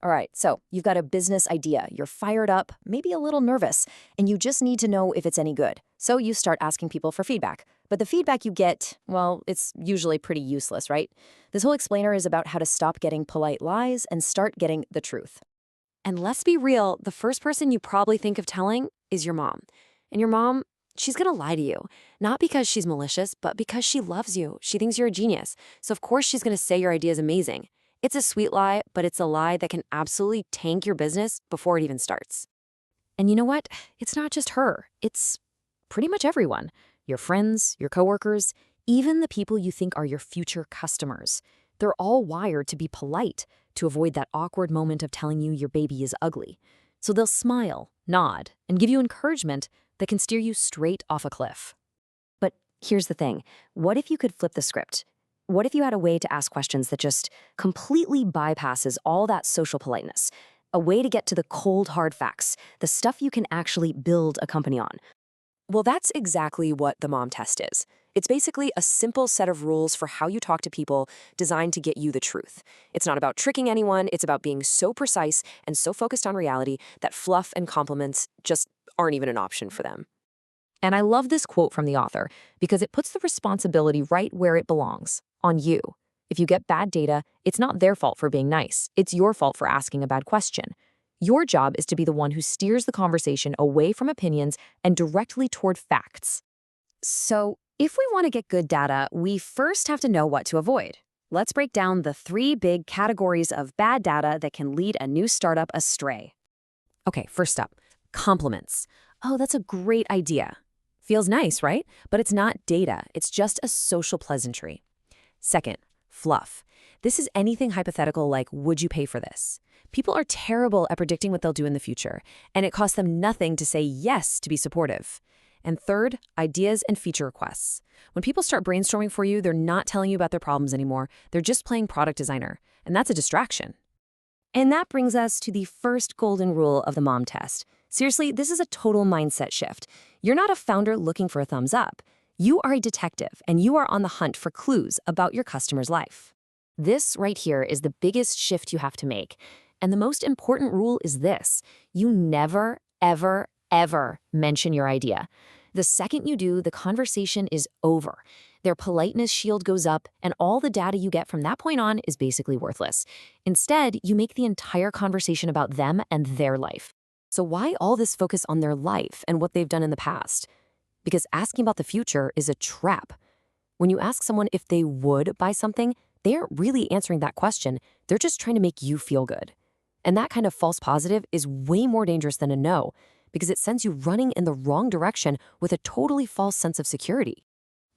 All right, so you've got a business idea. You're fired up, maybe a little nervous, and you just need to know if it's any good. So you start asking people for feedback. But the feedback you get, well, it's usually pretty useless, right? This whole explainer is about how to stop getting polite lies and start getting the truth. And let's be real, the first person you probably think of telling is your mom. And your mom, she's gonna lie to you. Not because she's malicious, but because she loves you. She thinks you're a genius. So of course she's gonna say your idea is amazing. It's a sweet lie, but it's a lie that can absolutely tank your business before it even starts. And you know what? It's not just her. It's pretty much everyone. Your friends, your coworkers, even the people you think are your future customers. They're all wired to be polite, to avoid that awkward moment of telling you your baby is ugly. So they'll smile, nod, and give you encouragement that can steer you straight off a cliff. But here's the thing. What if you could flip the script? What if you had a way to ask questions that just completely bypasses all that social politeness? A way to get to the cold, hard facts, the stuff you can actually build a company on. Well, that's exactly what the mom test is. It's basically a simple set of rules for how you talk to people designed to get you the truth. It's not about tricking anyone, it's about being so precise and so focused on reality that fluff and compliments just aren't even an option for them. And I love this quote from the author because it puts the responsibility right where it belongs, on you. If you get bad data, it's not their fault for being nice. It's your fault for asking a bad question. Your job is to be the one who steers the conversation away from opinions and directly toward facts. So, if we want to get good data, we first have to know what to avoid. Let's break down the 3 big categories of bad data that can lead a new startup astray. Okay, first up, compliments. Oh, that's a great idea. Feels nice, right? But it's not data. It's just a social pleasantry. Second, fluff. This is anything hypothetical like, would you pay for this? People are terrible at predicting what they'll do in the future, and it costs them nothing to say yes to be supportive. And third, ideas and feature requests. When people start brainstorming for you, they're not telling you about their problems anymore. They're just playing product designer, and that's a distraction. And that brings us to the first golden rule of the mom test. Seriously, this is a total mindset shift. You're not a founder looking for a thumbs up. You are a detective, and you are on the hunt for clues about your customer's life. This right here is the biggest shift you have to make. And the most important rule is this. You never, ever, ever mention your idea. The second you do, the conversation is over. Their politeness shield goes up, and all the data you get from that point on is basically worthless. Instead, you make the entire conversation about them and their life. So why all this focus on their life and what they've done in the past? Because asking about the future is a trap. When you ask someone if they would buy something, they aren't really answering that question. They're just trying to make you feel good. And that kind of false positive is way more dangerous than a no, because it sends you running in the wrong direction with a totally false sense of security.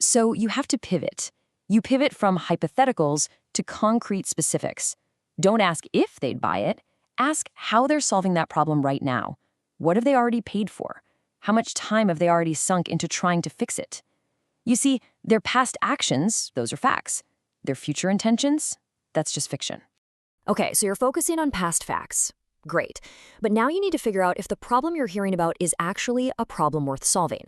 So you have to pivot. You pivot from hypotheticals to concrete specifics. Don't ask if they'd buy it. Ask how they're solving that problem right now. What have they already paid for? How much time have they already sunk into trying to fix it? You see, their past actions, those are facts. Their future intentions, that's just fiction. Okay, so you're focusing on past facts. Great. But now you need to figure out if the problem you're hearing about is actually a problem worth solving.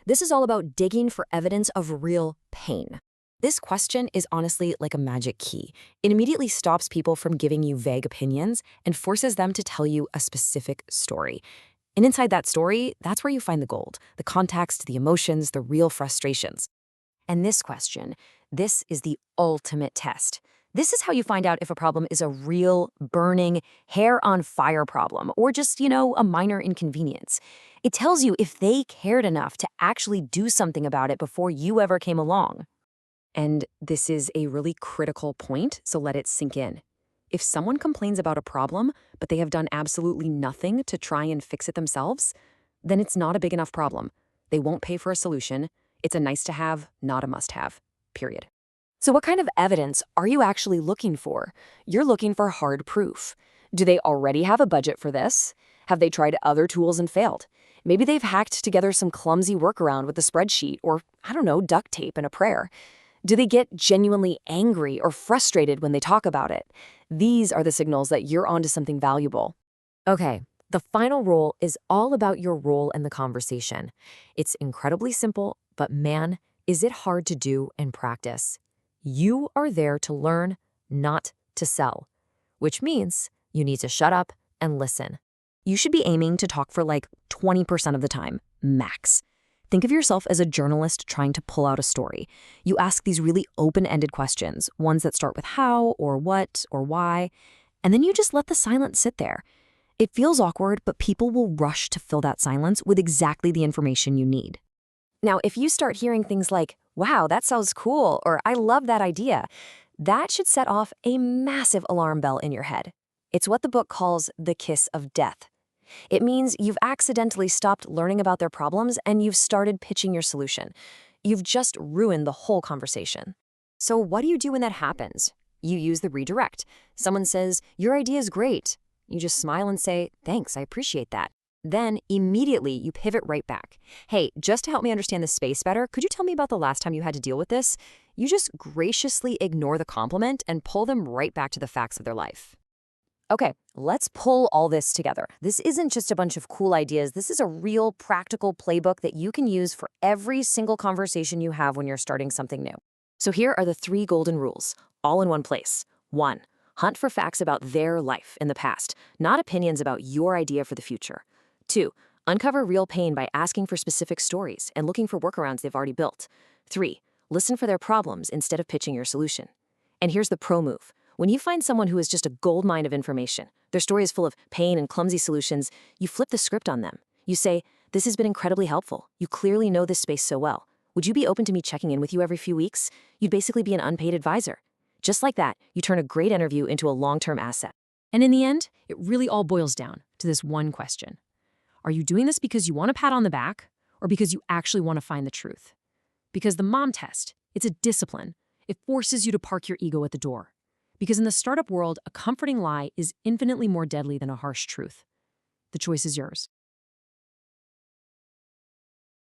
This is all about digging for evidence of real pain. This question is honestly like a magic key. It immediately stops people from giving you vague opinions and forces them to tell you a specific story. And inside that story, that's where you find the gold, the context, the emotions, the real frustrations. And this question, this is the ultimate test. This is how you find out if a problem is a real, burning, hair-on-fire problem or just, a minor inconvenience. It tells you if they cared enough to actually do something about it before you ever came along. And this is a really critical point, so let it sink in. If someone complains about a problem, but they have done absolutely nothing to try and fix it themselves, then it's not a big enough problem. They won't pay for a solution. It's a nice-to-have, not a must-have, period. So what kind of evidence are you actually looking for? You're looking for hard proof. Do they already have a budget for this? Have they tried other tools and failed? Maybe they've hacked together some clumsy workaround with a spreadsheet or, duct tape and a prayer. Do they get genuinely angry or frustrated when they talk about it? These are the signals that you're onto something valuable. Okay, the final rule is all about your role in the conversation. It's incredibly simple, but man, is it hard to do in practice. You are there to learn, not to sell, which means You need to shut up and listen. You should be aiming to talk for like 20% of the time, max. Think of yourself as a journalist trying to pull out a story. You ask these really open-ended questions, ones that start with how or what or why, and then you just let the silence sit there. It feels awkward, but people will rush to fill that silence with exactly the information you need. Now, if you start hearing things like, wow, that sounds cool, or I love that idea, that should set off a massive alarm bell in your head. It's what the book calls the kiss of death. It means you've accidentally stopped learning about their problems and you've started pitching your solution. You've just ruined the whole conversation. So what do you do when that happens? You use the redirect. Someone says, your idea is great. You just smile and say, thanks, I appreciate that. Then immediately you pivot right back. Hey, just to help me understand the space better, could you tell me about the last time you had to deal with this? You just graciously ignore the compliment and pull them right back to the facts of their life. Okay, let's pull all this together. This isn't just a bunch of cool ideas. This is a real practical playbook that you can use for every single conversation you have when you're starting something new. So here are the 3 golden rules, all in one place. 1. Hunt for facts about their life in the past, not opinions about your idea for the future. 2. Uncover real pain by asking for specific stories and looking for workarounds they've already built. 3. Listen for their problems instead of pitching your solution. And here's the pro move. When you find someone who is just a goldmine of information, their story is full of pain and clumsy solutions, you flip the script on them. You say, this has been incredibly helpful. You clearly know this space so well. Would you be open to me checking in with you every few weeks? You'd basically be an unpaid advisor. Just like that, you turn a great interview into a long-term asset. And in the end, it really all boils down to this one question. Are you doing this because you want a pat on the back or because you actually want to find the truth? Because the mom test, it's a discipline. It forces you to park your ego at the door. Because in the startup world, a comforting lie is infinitely more deadly than a harsh truth. The choice is yours.